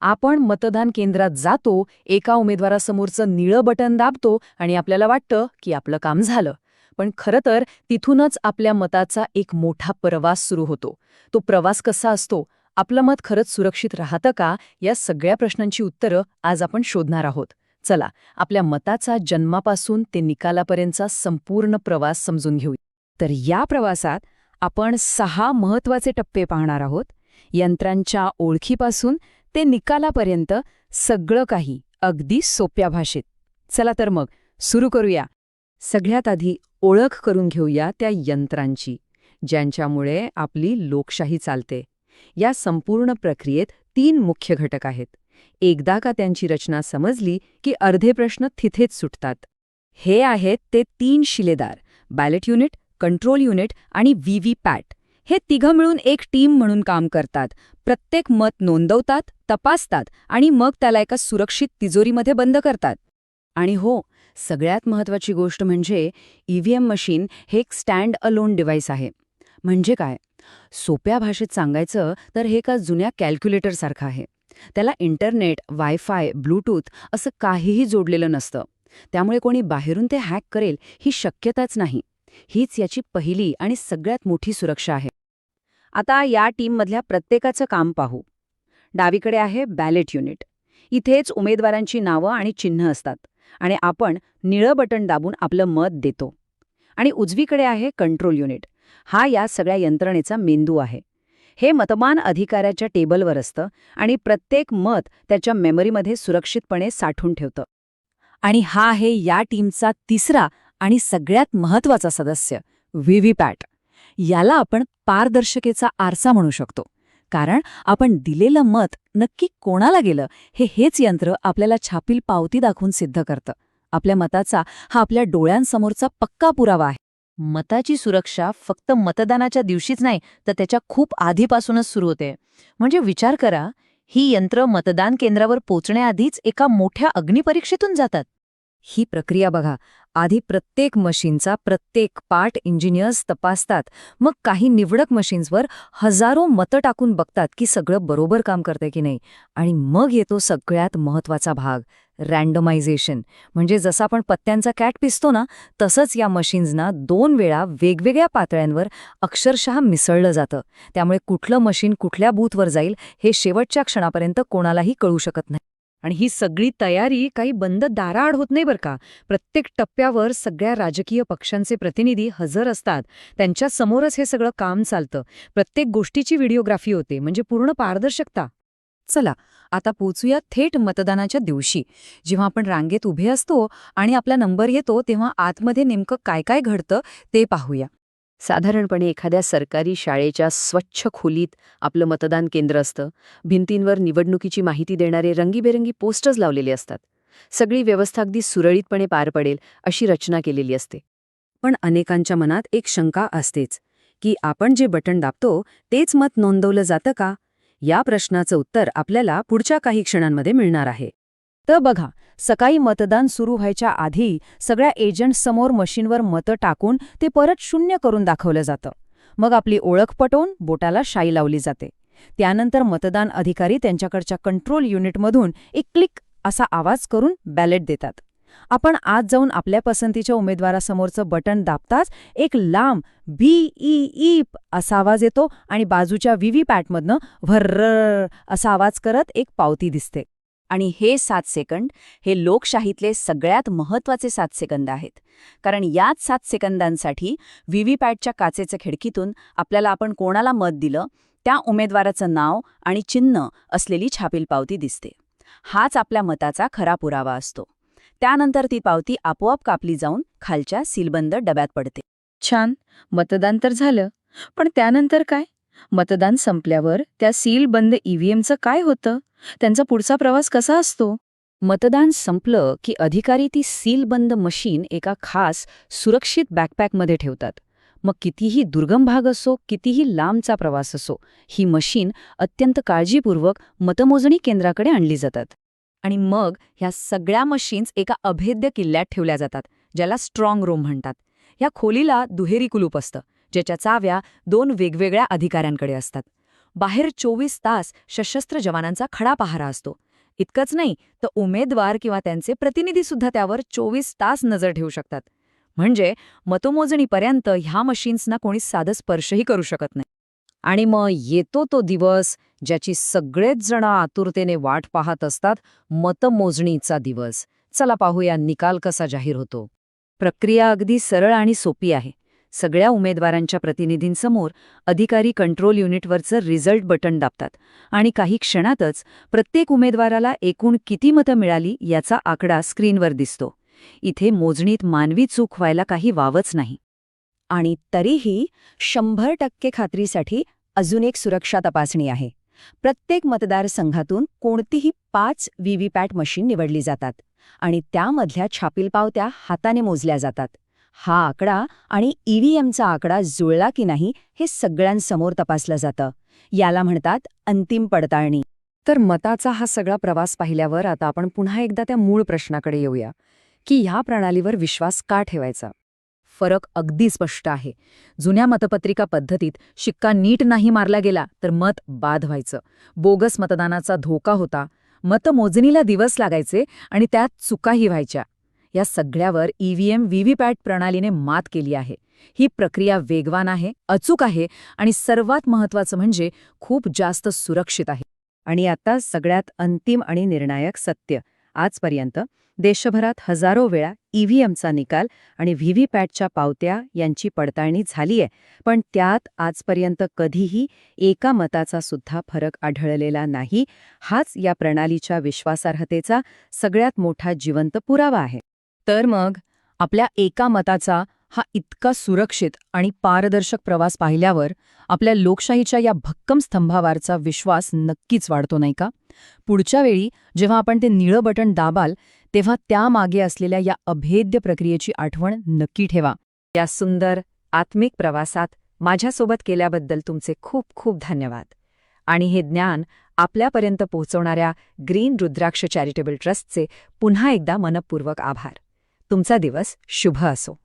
आपण मतदान केंद्रात जातो, एका उमेदवारासमोरचं निळं बटन दाबतो आणि आपल्याला वाटतं की आपलं काम झालं. पण खरं तर तिथूनच आपल्या मताचा एक मोठा प्रवास सुरू होतो. तो प्रवास कसा असतो, आपलं मत खरंच सुरक्षित राहतं का, या सगळ्या प्रश्नांची उत्तरं आज आपण शोधणार आहोत. चला, आपल्या मताचा जन्मापासून ते निकालापर्यंतचा संपूर्ण प्रवास समजून घेऊ. तर या प्रवासात आपण 6 महत्त्वाचे टप्पे पाहणार आहोत. यंत्रांच्या ओळखीपासून ते निकालापर्यंत सगळं काही अगदी सोप्या भाषेत. चला तर मग सुरू करूया. सगळ्यात आधी ओळख करून घेऊया त्या यंत्रांची, ज्यांच्यामुळे आपली लोकशाही चालते. या संपूर्ण प्रक्रियेत 3 मुख्य घटक आहेत. एकदा का त्यांची रचना समजली की अर्धे प्रश्न तिथेच सुटतात. हे आहेत ते 3 शिलेदार: बॅलेट युनिट, कंट्रोल युनिट आणि व्हीव्हीपॅट. हे तिघं मिळून एक टीम म्हणून काम करतात. प्रत्येक मत नोंदवतात, तपासतात आणि मग त्याला एका सुरक्षित तिजोरीमध्ये बंद करतात. आणि हो, सगळ्यात महत्त्वाची गोष्ट म्हणजे ईव्हीएम मशीन हे एक स्टँड अलोन डिव्हाइस आहे. म्हणजे काय? सोप्या भाषेत सांगायचं तर हे एका जुन्या कॅल्क्युलेटरसारखं आहे. त्याला इंटरनेट, वायफाय, ब्लूटूथ असं काहीही जोडलेलं नसतं. त्यामुळे कोणी बाहेरून ते हॅक करेल ही शक्यताच नाही. हीच याची पहिली आणि सगळ्यात मोठी सुरक्षा आहे. आता या टीममधल्या प्रत्येकाचं काम पाहू. डावीकडे आहे बॅलेट युनिट. इथेच उमेदवारांची नावं आणि चिन्ह असतात आणि आपण निळं बटन दाबून आपलं मत देतो. आणि उजवीकडे आहे कंट्रोल युनिट. हा या सगळ्या यंत्रणेचा मेंदू आहे. हे मतदान अधिकाऱ्याच्या टेबलवर असतं आणि प्रत्येक मत त्याच्या मेमरीमध्ये सुरक्षितपणे साठवून ठेवतं. आणि हा आहे या टीमचा तिसरा आणि सगळ्यात महत्त्वाचा सदस्य, व्हीव्हीपॅट. याला आपण पारदर्शकेचा आरसा म्हणू शकतो. कारण आपण दिलेलं मत नक्की कोणाला गेलं हेच यंत्र आपल्याला छापील पावती दाखवून सिद्ध करतं. आपल्या मताचा हा आपल्या डोळ्यांसमोरचा पक्का पुरावा आहे. मताची सुरक्षा फक्त मतदानाच्या दिवशीच नाही, तर त्याच्या खूप आधीपासूनच सुरू होते. म्हणजे विचार करा, ही यंत्र मतदान केंद्रावर पोचण्याआधीच एका मोठ्या अग्निपरीक्षेतून जातात. ही प्रक्रिया बघा. आधी प्रत्येक मशीनचा प्रत्येक पार्ट इंजिनियर्स तपासतात. मग काही निवडक मशीन्सवर हजारो मतं टाकून बघतात की सगळं बरोबर काम करतंय की नाही. आणि मग येतो सगळ्यात महत्त्वाचा भाग, रँडमायझेशन. म्हणजे जसं आपण पत्त्यांचा कॅट पिसतो ना, तसंच या मशीन्सना 2 वेळा वेगवेगळ्या पातळ्यांवर अक्षरशः मिसळलं जातं. त्यामुळे कुठलं मशीन कुठल्या बूथवर जाईल हे शेवटच्या क्षणापर्यंत कोणालाही कळू शकत नाही. आणि ही सगळी तयारी काही बंद दाराआड होत नाही बरं का. प्रत्येक टप्प्यावर सगळ्या राजकीय पक्षांचे प्रतिनिधी हजर असतात. त्यांच्या समोरच हे सगळं काम चालतं. प्रत्येक गोष्टीची व्हिडिओग्राफी होते, म्हणजे पूर्ण पारदर्शकता. चला, आता पोचूया थेट मतदानाच्या दिवशी. जेव्हा आपण रांगेत उभे असतो आणि आपला नंबर येतो, तेव्हा आतमध्ये नेमकं काय काय घडतं ते पाहूया. साधारणपणे एखाद्या सरकारी शाळेच्या स्वच्छ खोलीत आपलं मतदान केंद्र असतं. भिंतींवर निवडणुकीची माहिती देणारे रंगीबेरंगी पोस्टर्स लावलेले असतात. सगळी व्यवस्था अगदी सुरळीतपणे पार पडेल अशी रचना केलेली असते. पण अनेकांच्या मनात एक शंका असतेच की आपण जे बटन दाबतो तेच मत नोंदवलं जातं का? या प्रश्नाचं उत्तर आपल्याला पुढच्या काही क्षणांमध्ये मिळणार आहे. तर बघा, सकाळी मतदान सुरू व्हायच्या आधी सगळ्या एजंट्ससमोर मशीनवर मतं टाकून ते परत 0 करून दाखवलं जातं. मग आपली ओळख पटवून बोटाला शाई लावली जाते. त्यानंतर मतदान अधिकारी त्यांच्याकडच्या कंट्रोल युनिटमधून एक क्लिक असा आवाज करून बॅलेट देतात. आपण आत जाऊन आपल्या पसंतीच्या उमेदवारासमोरचं बटन दाबताच एक लांब बीईईप असा आवाज येतो आणि बाजूच्या व्हीव्हीपॅटमधनं व्हर्र असा आवाज करत एक पावती दिसते. आणि हे 7 सेकंद हे लोकशाहीतले सगळ्यात महत्त्वाचे 7 सेकंद आहेत. कारण याच 7 सेकंदांसाठी व्हीव्हीपॅटच्या काचेच्या खिडकीतून आपल्याला आपण कोणाला मत दिलं त्या उमेदवाराचं नाव आणि चिन्ह असलेली छापील पावती दिसते. हाच आपल्या मताचा खरा पुरावा असतो. त्यानंतर ती पावती आपोआप कापली जाऊन खालच्या सीलबंद डब्यात पडते. छान, मतदान तर झालं. पण त्यानंतर काय? मतदान संपल्यावर त्या सीलबंद ईव्हीएमचं काय होतं? त्यांचा पुढचा प्रवास कसा असतो? मतदान संपलं की अधिकारी ती सीलबंद मशीन एका खास सुरक्षित बॅकपॅकमध्ये ठेवतात. मग कितीही दुर्गम भाग असो, कितीही लांबचा प्रवास असो, ही मशीन अत्यंत काळजीपूर्वक मतमोजणी केंद्राकडे आणली जातात. आणि मग ह्या सगळ्या मशीन्स एका अभेद्य किल्ल्यात ठेवल्या जातात, ज्याला स्ट्रॉंग रूम म्हणतात. ह्या खोलीला दुहेरी कुलूप असतं, ज्याच्या चाव्या 2 वेगवेगळ्या अधिकाऱ्यांकडे असतात. बाहेर 24 तास सशस्त्र जवानांचा खडा पहारा असतो. इतकंच नाही तर उमेदवार किंवा त्यांचे प्रतिनिधीसुद्धा त्यावर 24 तास नजर ठेवू शकतात. म्हणजे मतमोजणीपर्यंत ह्या मशीन्सना कोणी साधं स्पर्शही करू शकत नाही. आणि मग येतो तो दिवस ज्याची सगळेच जण आतुरतेने वाट पाहत असतात, मतमोजणीचा दिवस. चला पाहूया निकाल कसा जाहीर होतो. प्रक्रिया अगदी सरळ आणि सोपी आहे. सगळ्या उमेदवारांच्या प्रतिनिधींसमोर अधिकारी कंट्रोल युनिटवरचं रिझल्ट बटन दाबतात आणि काही क्षणातच प्रत्येक उमेदवाराला एकूण किती मतं मिळाली याचा आकडा स्क्रीनवर दिसतो. इथे मोजणीत मानवी चूक व्हायला काही वावच नाही. आणि तरीही 100% खात्रीसाठी अजून एक सुरक्षा तपासणी आहे. प्रत्येक मतदारसंघातून कोणतीही 5 व्हीव्हीपॅट मशीन निवडली जातात आणि त्यामधल्या छापील पावत्या हाताने मोजल्या जातात. हा आकडा आणि ईव्हीएमचा आकडा जुळला की नाही हे सगळ्यांसमोर तपासलं जातं. याला म्हणतात अंतिम पडताळणी. तर मताचा हा सगळा प्रवास पाहिल्यावर आता आपण पुन्हा एकदा त्या मूळ प्रश्नाकडे येऊया की ह्या प्रणालीवर विश्वास का ठेवायचा. फरक अगदी स्पष्ट आहे. जुन्या मतपत्रिका पद्धतीत शिक्का नीट नाही मारला गेला तर मत बाद व्हायचं. बोगस मतदानाचा धोका होता. मतमोजणीला दिवस लागायचे आणि त्यात चुकाही व्हायच्या. या सगळ्यावर ईव्हीएम व्हीव्हीपॅट प्रणालीने मात केली आहे. ही प्रक्रिया वेगवान आहे, अचूक आहे आणि सर्वात महत्त्वाचं म्हणजे खूप जास्त सुरक्षित आहे. आणि आता सगळ्यात अंतिम आणि निर्णायक सत्य. आजपर्यंत देशभरात हजारो वेळा ईव्हीएमचा निकाल आणि व्हीव्हीपॅटच्या पावत्या यांची पडताळणी झाली आहे, पण त्यात आजपर्यंत कधीही एका मताचा सुद्धा फरक आढळलेला नाही. हाच या प्रणालीच्या विश्वासार्हतेचा सगळ्यात मोठा जिवंत पुरावा आहे. तर मग आपल्या एका मताचा हा इतका सुरक्षित आणि पारदर्शक प्रवास पाहिल्यावर आपल्या लोकशाहीच्या या भक्कम स्तंभावरचा विश्वास नक्कीच वाढतो, नाही का? पुढच्या वेळी जेव्हा आपण ते निळं बटण दाबाल तेव्हा त्यामागे असलेल्या या अभेद्य प्रक्रियेची आठवण नक्की ठेवा. या सुंदर आत्मिक प्रवासात माझ्यासोबत केल्याबद्दल तुमचे खूप खूप धन्यवाद. आणि हे ज्ञान आपल्यापर्यंत पोहोचवणाऱ्या ग्रीन रुद्राक्ष चॅरिटेबल ट्रस्टचे पुन्हा एकदा मनपूर्वक आभार. तुमचा दिवस शुभ असो.